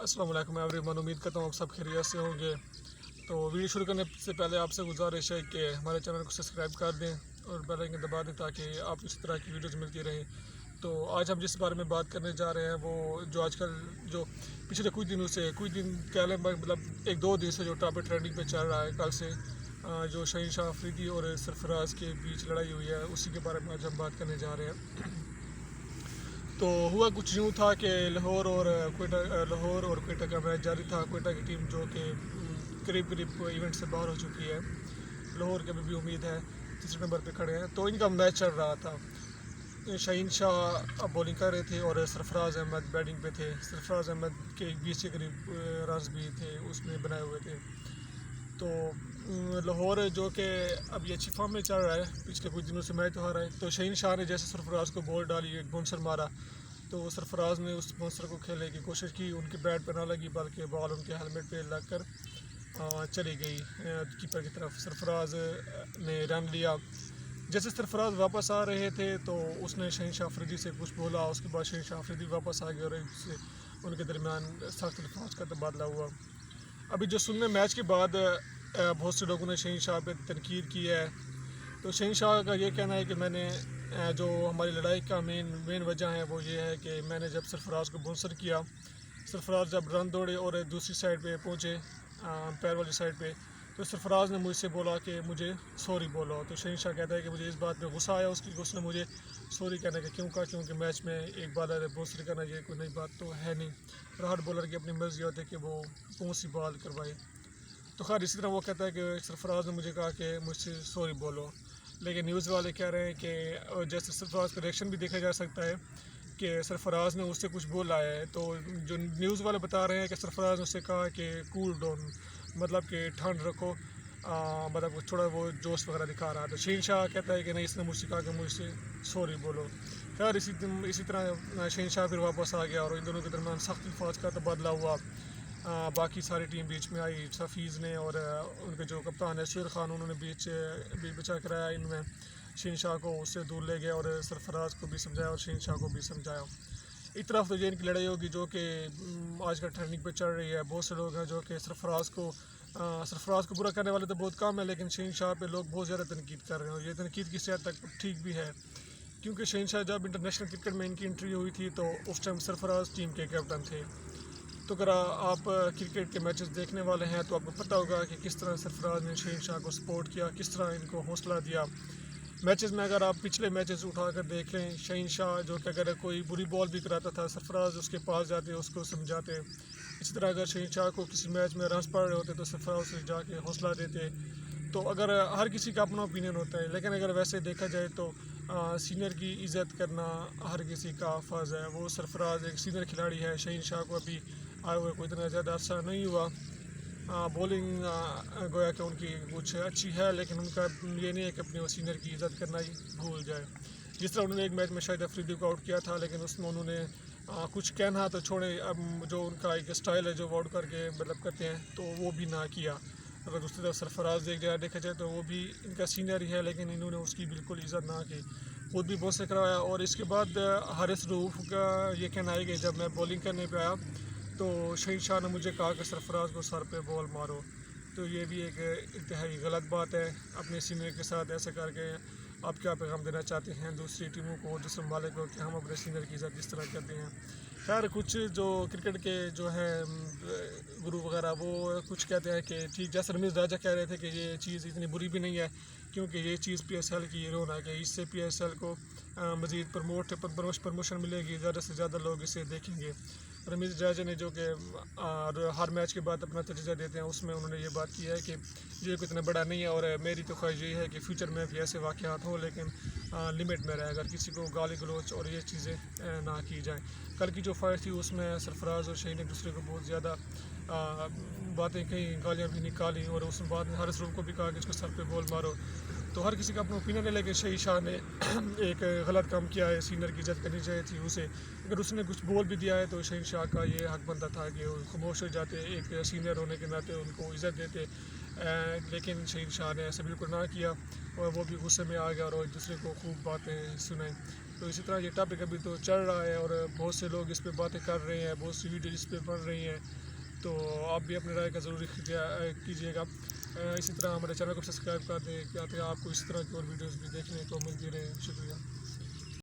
अस्सलाम वालेकुम एवरीवन, उम्मीद करता हूँ आप सब खैरियत से होंगे। तो वीडियो शुरू करने से पहले आपसे गुजारिश है कि हमारे चैनल को सब्सक्राइब कर दें और बेल आइकन दबा दें ताकि आप इस तरह की वीडियोस मिलती रहें। तो आज हम जिस बारे में बात करने जा रहे हैं वो जो आजकल जो पिछले कुछ दिन कह लें, मतलब एक दो दिन से जो टॉपिक ट्रेंडिंग पे चल रहा है, कल से जो शहीनशाह अफरीदी और सरफराज के बीच लड़ाई हुई है उसी के बारे में आज हम बात करने जा रहे हैं। तो हुआ कुछ यूँ था कि लाहौर और कोयटा का मैच जारी था। कोयटा की टीम जो कि करीब इवेंट से बाहर हो चुकी है। लाहौर की अभी भी उम्मीद है, तीसरे नंबर पे खड़े हैं। तो इनका मैच चल रहा था। शाहीन शाह बॉलिंग कर रहे थे और सरफराज अहमद बैटिंग पे थे। सरफराज अहमद के 20 के करीब रन्स भी थे उसमें बनाए हुए थे। तो लाहौर जो कि अभी अच्छी फॉर्म में चल रहा है, पिछले कुछ दिनों से मैच तो हारा है। तो शाहीन शाह ने जैसे सरफराज को बॉल डाली, एक बाउंसर मारा, तो सरफराज ने उस बाउंसर को खेलने की कोशिश की। उनके बैट पर ना लगी बल्कि बॉल उनके हेलमेट पे लग कर चली गई कीपर की तरफ। सरफराज ने रन लिया। जैसे सरफराज वापस आ रहे थे तो उसने शाहीन शाह अफरीदी से कुछ बोला। उसके बाद शाहीन शाह अफरीदी वापस आ गए और उनके दरमियान सख्त अल्फाज का तबादला हुआ। अभी जो सुनने मैच के बाद बहुत से लोगों ने शाहीन शाह पे तनकीद की है। तो शाहीन शाह का ये कहना है कि मैंने जो हमारी लड़ाई का मेन वजह है वो ये है कि मैंने जब सरफराज को बाउंसर किया, सरफराज जब रन दौड़े और दूसरी साइड पे पहुँचे, पैर वाली साइड पे, तो सरफराज ने मुझसे बोला कि मुझे सॉरी बोलो। तो शाहीन शाह कहता है कि मुझे इस बात पे गुस्सा आया उसने मुझे सॉरी कहने का क्यों कहा, क्योंकि मैच में एक बॉलर बाउंसर करना ये कोई नई बात तो है नहीं। और हर बॉलर की अपनी मर्जी होती है कि वो कौन सी बॉल करवाए। तो खैर इसी तरह वो कहता है कि सरफराज ने मुझे कहा कि मुझसे सॉरी बोलो। लेकिन न्यूज़ वाले कह रहे हैं कि जैसे सरफराज का रिएक्शन भी देखा जा सकता है कि सरफराज ने उससे कुछ बोला है। तो जो न्यूज़ वाले बता रहे हैं कि सरफराज ने उससे कहा कि कूल डाउन, मतलब कि ठंड रखो, मतलब थोड़ा वो जोश वगैरह दिखा रहा है। तो शाहीन शाह कहता है कि नहीं, इसने मुझसे कहा कि मुझसे सॉरी बोलो। खैर इसी तरह शाहीन शाह फिर वापस आ गया और इन दोनों के दरमियान सख्त अल्फाज का तबादला हुआ। बाकी सारी टीम बीच में आई। हफीज़ ने और उनके जो कप्तान है शेर खान, उन्होंने बीच बचा कराया। इनमें शाहीन शाह को उससे दूर ले गया और सरफराज को भी समझाया और शाहीन शाह को भी समझाया। एक तरफ तो ये इनकी लड़ाई होगी जो कि आजकल ट्रेंडिंग पे चल रही है। बहुत से लोग हैं जो कि सरफराज को बुरा करने वाले तो बहुत कम है, लेकिन शाहीन शाह पे लोग बहुत ज़्यादा तनकीद कर रहे हैं। और ये तनकीद किसी हद तक ठीक भी है, क्योंकि शाहीन शाह जब इंटरनेशनल क्रिकेट में इनकी एंट्री हुई थी तो उस टाइम सरफराज टीम के कैप्टन थे। तो अगर आप क्रिकेट के मैचेस देखने वाले हैं तो आपको पता होगा कि किस तरह सरफराज ने शाहीन शाह को सपोर्ट किया, किस तरह इनको हौसला दिया। मैचेस में अगर आप पिछले मैचेस उठा कर देख लें, शाहीन शाह जो कि अगर कोई बुरी बॉल भी कराता था, सरफराज उसके पास जाते, उसको समझाते। इसी तरह अगर शाहीन शाह को किसी मैच में रन्स पड़ रहे होते तो सरफराज से जाके हौसला देते। तो अगर हर किसी का अपना ओपिनियन होता है, लेकिन अगर वैसे देखा जाए तो सीनियर की इज़्ज़त करना हर किसी का फ़र्ज़ है। वो सरफराज एक सीनियर खिलाड़ी है। शाहीन शाह को अभी आए हुए कोई इतना ज़्यादा अर्सा नहीं हुआ। बॉलिंग गोया कि उनकी कुछ अच्छी है, लेकिन उनका ये नहीं है कि अपनी वो सीनियर की इज़्ज़त करना ही भूल जाए। जिस तरह उन्होंने एक मैच में शायद अफरीदी को आउट किया था, लेकिन उसमें उन्होंने कुछ कहना तो छोड़े, अब जो उनका एक स्टाइल है जो आउट करके मतलब करते हैं, तो वो भी ना किया। अगर दूसरी तरफ सरफराज देखा जाए तो वो भी इनका सीनियर ही है, लेकिन इन्होंने उसकी बिल्कुल इज़्ज़त ना की, खुद भी बहुत से करवाया। और इसके बाद हारिस रऊफ़ का ये कहना है कि जब मैं बॉलिंग करने पे आया तो शाहीन शाह ने मुझे कहा कि सरफराज को सर पे बॉल मारो। तो ये भी एक इंतहाई गलत बात है। अपने सीनियर के साथ ऐसे करके आप क्या पैगाम देना चाहते हैं दूसरी टीमों को, दूसरे ममालिक को, कि हम अपने सीनियर की इज़्ज़त इस तरह करते हैं। खैर कुछ जो क्रिकेट के जो हैं गुरु वगैरह वो कुछ कहते हैं कि ठीक, जैसे रमीज़ राजा कह रहे थे कि ये चीज़ इतनी बुरी भी नहीं है, क्योंकि ये चीज़ PSL की रौनक है। इससे PSL को मज़ीद प्रमोशन मिलेगी, ज़्यादा से ज़्यादा लोग इसे देखेंगे। रमीज़ राजा ने जो कि हर मैच के बाद अपना तजज़िया देते हैं, उसमें उन्होंने ये बात की है कि ये कोई इतना बड़ा नहीं है। और मेरी तो ख्वाहिश यही है कि फ्यूचर में भी ऐसे वाक़यात हों, लेकिन लिमिट में रहे, अगर किसी को गाली गलौच और ये चीज़ें ना की जाएँ। कल की जो फाइट थी उसमें सरफराज और शाहीन एक दूसरे को बहुत ज़्यादा बातें कहीं, गालियाँ भी निकाली, और उस बाद में हारिस रऊफ़ को भी कहा कि इसको सर पे बॉल मारो। तो हर किसी का अपना ओपिनियन है, लेकिन शाहीन शाह ने एक गलत काम किया है। सीनियर की इज़्ज़त करनी चाहिए थी उसे। अगर उसने कुछ बोल भी दिया है तो शाहीन शाह का ये हक बनता था कि वो खामोश हो जाते, एक सीनियर होने के नाते उनको इज़्ज़त देते। لیکن شہید شاہ نے ایسے بالکل نہ کیا اور وہ بھی غصے میں آ گیا اور ایک دوسرے کو خوب باتیں سنائیں. تو اسی طرح یہ ٹاپک ابھی تو چل رہا ہے اور بہت سے لوگ اس پہ باتیں کر رہے ہیں, بہت سی ویڈیو اس پہ بن رہی ہیں. تو آپ بھی اپنے رائے کا ضرور کیجیے گا. اسی طرح ہمارے چینل کو سبسکرائب کر دیں تاکہ آپ کو اس طرح کی اور ویڈیوز بھی دیکھنے کو ملتی رہے. شکریہ.